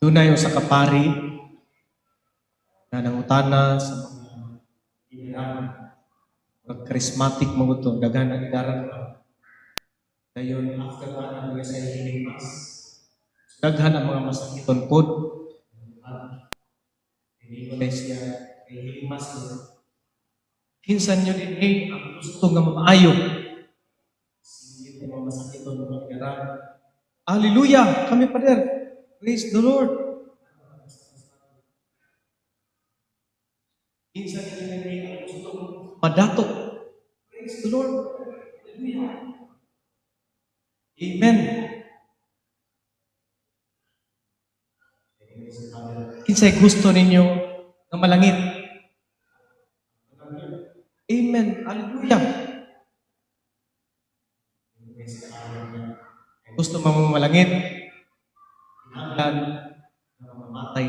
Dunay usa ka pari na nangutana sa mga ilang charismatic mo ito, daghan ang idaran ka. Dayon, after na sa healing mass, daghan ang mga masakiton pod. Hindi ko siya kay healing mass. Kinsan nyo din ang gusto nga mamaayo. Sige po mga masakiton mga idaran. Hallelujah! Kami pader. Praise the Lord. Minsan hindi gusto madato. Praise the Lord. Hallelujah. Amen. Kinsay gusto ninyo na malangit? Amen. Hallelujah. Gusto mo malangit? Hinahanglan na mamatay.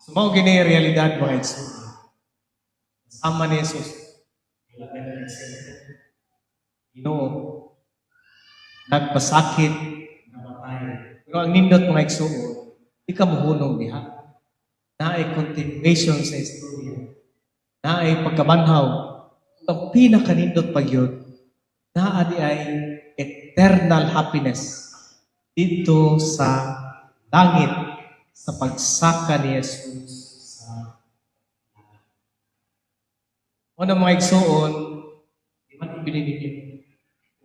So, mao gini realidad mga igsoon. Sama ni Jesus. Nagpasakit, namatay. Pero ang nindot mga igsoon, di ka muhunong diha. Naay continuation sa istorya. Naay pagkabanhaw. Ang pinakanindot pa yun, naadi ay eternal happiness dito sa langit sa pagsaka ni Jesus sa una mga igsoon, di man ipiniligid.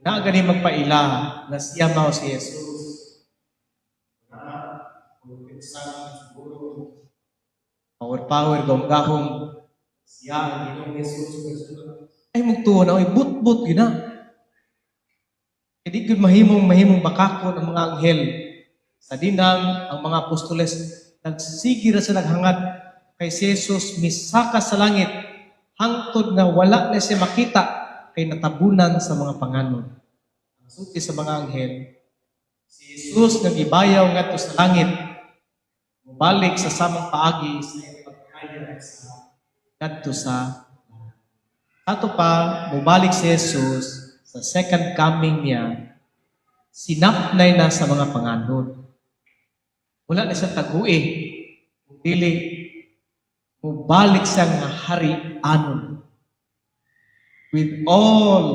Na gani magpaila na siya mao si Jesus. Power, gahom siya ang Ginoong Jesus. Ay mugtuon na, ay but-but gina. Hindi gud mahimong bakakon ang mga anghel. Sa dinang, ang mga apostoles, nagsige ra sa naghangad kay si Jesus misaka sa langit, hangtod nga wala na siya makita kay natabunan sa mga panganon. Ang sulti sa mga anghel, si Jesus nagibayaw ngadto sa langit, mubalik sa samang paagi sa pagkaya sa ngadto sa ato pa, mubalik si Jesus sa second coming niya, sinapnay na sa mga panganon. Wala na siya tagui. Dili, mubalik siya nga hari-anon. With all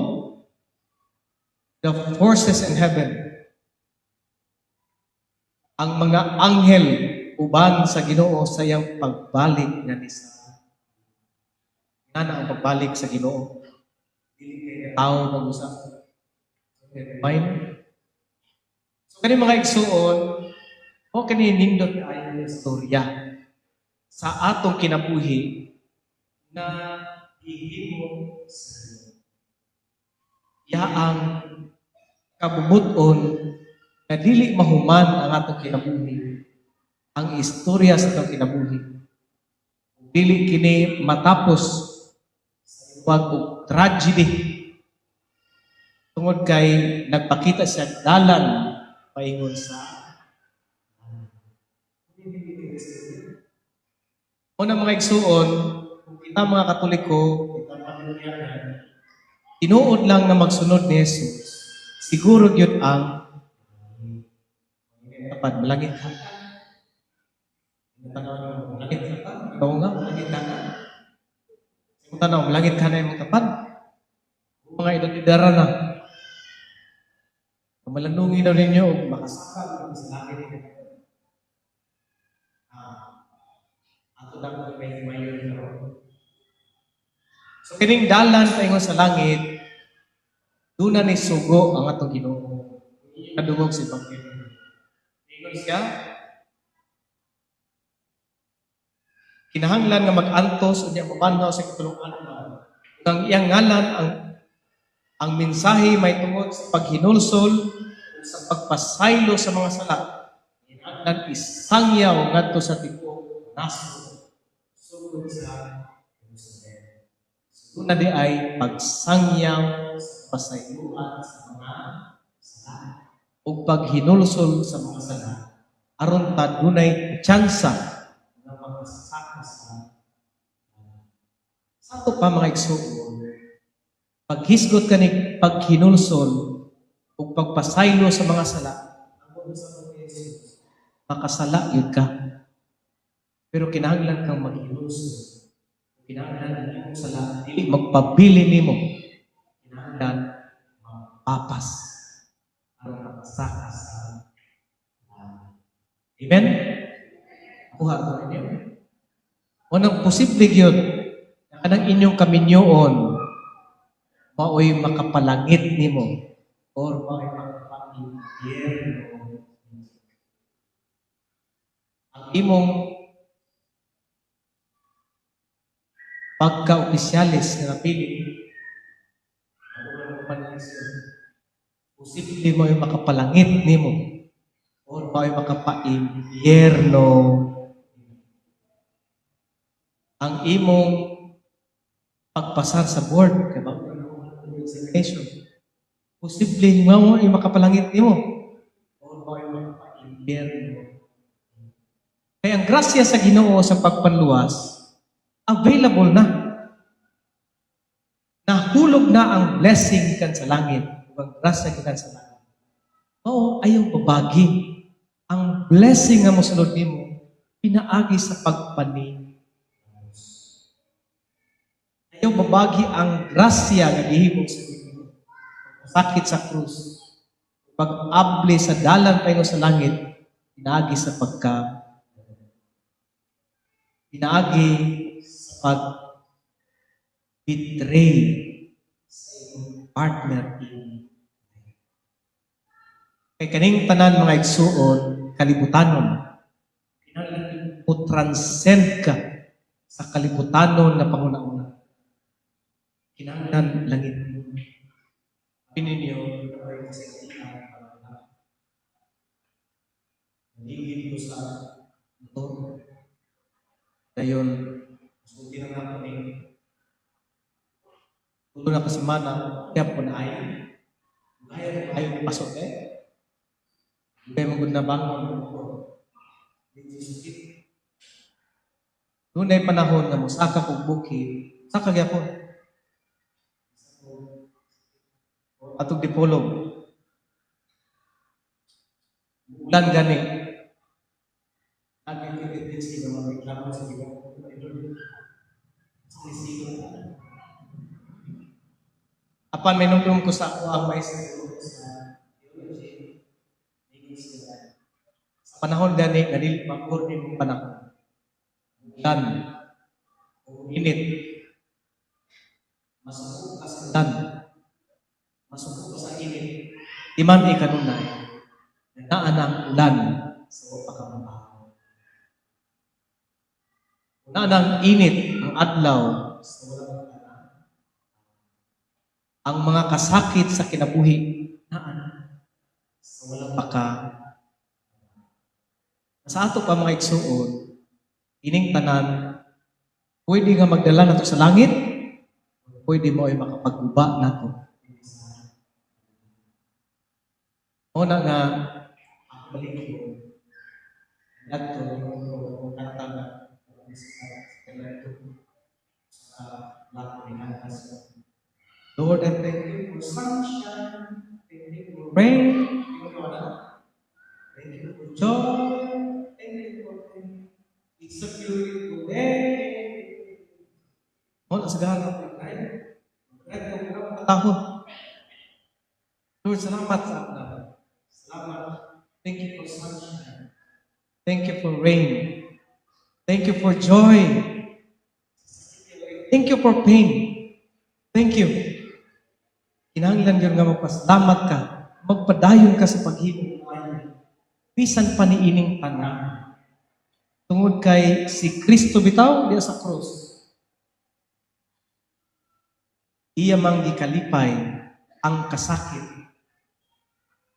the forces in heaven. Ang mga anghel uban sa Ginoo sa iyang pagbalik nga ni sa na ang pagbalik sa Ginoo. Dili kay tao mag-usap. Fine. So kani mga igsuon, o kani nindot ay istorya sa atong kinabuhi na gihimo sa yaang kabubuton na dili mahuman ang atong kinabuhi, ang istorya sa atong kinabuhi. Dili kini matapos sa iwag tragedy tungod kay nagpakita siya dalan paingon sa una mga igsuon, kung kita mga Katoliko, kita pamilyahan, tinuod lang na magsunod ni Jesus, siguro yun ang kapag malangit ka. Malangit ka pa? Ikaw nga, malangit ka na. Kung tanong, malangit ka na yung kapag. Mga idadidara na. Malanungin na rin nyo, makasakal sa langit ka. Ato lang may mayon na. So, kining dalan paingon sa langit, doon na ni sugo ang atong Ginoo. Kadungog si Panginoon. Ingon siya, kinahanglan nga mag-antos o niya mabanhaw sa katulong alma. Ang iyang ngalan, ang mensahe may tungod sa paghinulsol, sa pagpasaylo sa mga sala. Kinahanglan isangyaw ngadto sa tibuok naso. Sugod sa Jerusalem. Sugod na di ay pagsangyaw sa pasayloan sa mga sala o paghinulsol sa mga sala aron ta dunay tsansa na makasaka Sa ato pa mga igsoon, paghisgot ka ni paghinulsol o pagpasaylo sa mga sala, makasala yun ka. Pero kinahanglan kang maghinulsol. Kinahanglan kang sala, dili magpabili nimo. Kinahanglan magpapas. Aron makasaka sa Amen? Kuha ko ninyo. Unang posible yun, na kanang inyong kaminyoon, mao'y makapalangit nimo or mao'y makapag-impyerno. Ang imong pagka-opisyalis na napili, posible mao'y makapalangit nimo or mao'y makapa-impyerno. Ang imong pagpasar sa board, diba? Examination. Posible mo ay makapalangit nimo o mo ay makapa-impyerno. Kaya ang grasya sa Ginoo sa pagpanluwas, available na. Nahulog na ang blessing kan sa langit. Ang grasya kan sa langit. Oo, ayaw babagi. Ang blessing nga mosulod nimo, pinaagi sa pagpaning. Ayaw babagi ang grasya nga gihimo sa Ginoo. Sakit sa krus. Pag-abli sa dalan paingon sa langit, pinaagi sa pinaagi sa pag-betray sa iyong partner in. Kay kaning tanan mga igsuon, kalibutanon. Kinahanglan mo transcend ka sa kalibutanon na panguna-una. Kinahanglan langit mo. Pininyo, naligid ko sa motor. Dayon, suti na nga po tulo na kasimana, kaya po na ayaw pasok kaya magod na bangon. Doon ay panahon na mo, saka kong buki, saka kaya po. Atong dipolog. Ulan gani. Nag-i-tendency na mga reklamo sa ibang apan minumdum ko sa ako ang maestro sa theology. Sa panahon gani, ganil mag-or yung panahon. Ulan. Init. Masukok ka sa ulan. Masukok ka sa init. Iman ikanunay. Naan ang ulan sa pagkamabaho. Naan ang init, ang adlaw sa walang ang mga kasakit sa kinabuhi naan sa walang sa ato pa mga igsuon, ining tanan, pwede nga magdala nato sa langit, pwede mo ay makapag-uba nato. Una nga, ang balik ko, nato yung kanta na sa lahat ng inakas. Lord, I thank you for sunshine, thank you for rain, thank you for joy, thank you for pain. It's a beautiful day. Wala sa gana ko, right? Lord, salamat sa akin. Salamat. Thank you for sunshine. Thank you for rain. Thank you for joy. Thank you for pain. Thank you. Kinahanglan yun nga magpasalamat ka, magpadayon ka sa paghimo ay bisan paniining tanan. Tungod kay si Kristo bitaw diya sa krus. Iya mang gikalipay ang kasakit.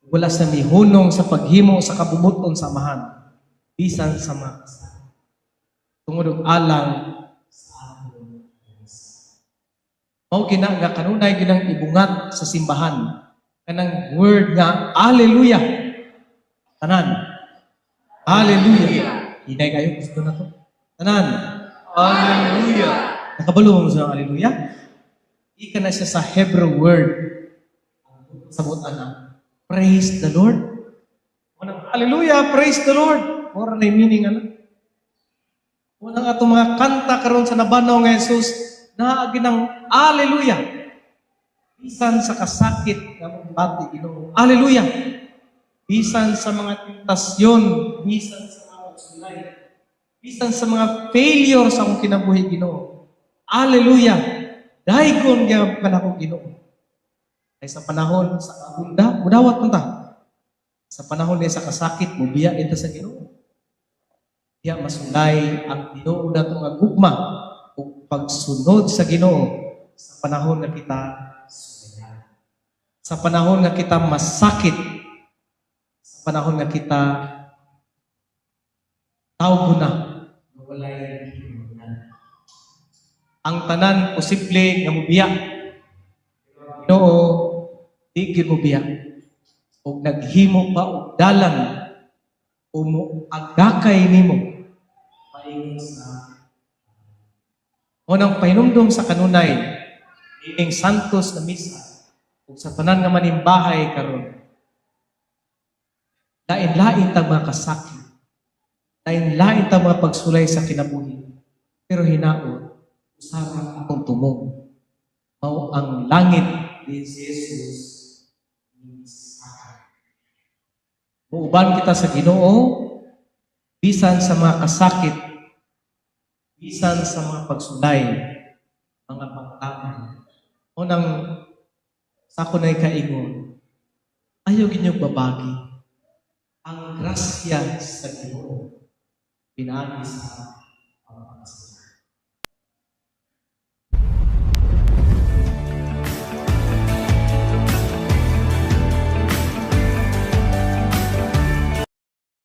Wala sa mihunong sa paghimo sa kabubuton sa amahan. Bisan sa mga kasakit. Tungod og alang mao gina nga kanunay ginang ibungat sa simbahan kanang word nga hallelujah. Tanan. Hallelujah. Hinay kayo gusto na to. Tanan. Hallelujah. Nakabalo mo sa hallelujah? Ika na siya sa Hebrew word. Sabutan na, praise the Lord. Unang, hallelujah, praise the Lord. Ora na yung meaning, ano? Unang atong mga kanta karon sa nabanaw nga Jesus, naagi ng hallelujah. Bisan sa kasakit nga mong bati, Ginoo. Hallelujah. Bisan sa mga tentasyon, bisan sa mga pagsulay, bisan sa mga failure sa akong kinabuhi, Ginoo. Hallelujah. Dahigon gyud ka nako, Ginoo. Ay sa panahon sa agunda, mudawat punta. Sa panahon niya sa kasakit, mubiya ito sa Ginoo. Diya masulay ang Ginoo na itong agugma o pagsunod sa Ginoo sa panahon na kita sulayan. Sa panahon na kita masakit, sa panahon na kita tawag na walay hinunan. Ang tanan posible nga mubiya. Ginoo, di gyud mubiya. O naghimo pa og dalan o agakay nimo paingon sa unang pahinumdum sa kanunay ining santos na misa ug sa tanan nga manimbahay karon. Lain-lain tag mga kasakit, lain-lain tag mga pagsulay sa kinabuhi, pero hinaot usaha akong tumong mao ang langit ni Jesus. Muuban kita sa Ginoo, bisan sa mga kasakit, bisan sa mga pagsulay, mga pagtaman. Unang sa ako na'y kaingon, ayaw ginyong babagi. Ang grasya sa Ginoo, pinagi sa mga kasakit.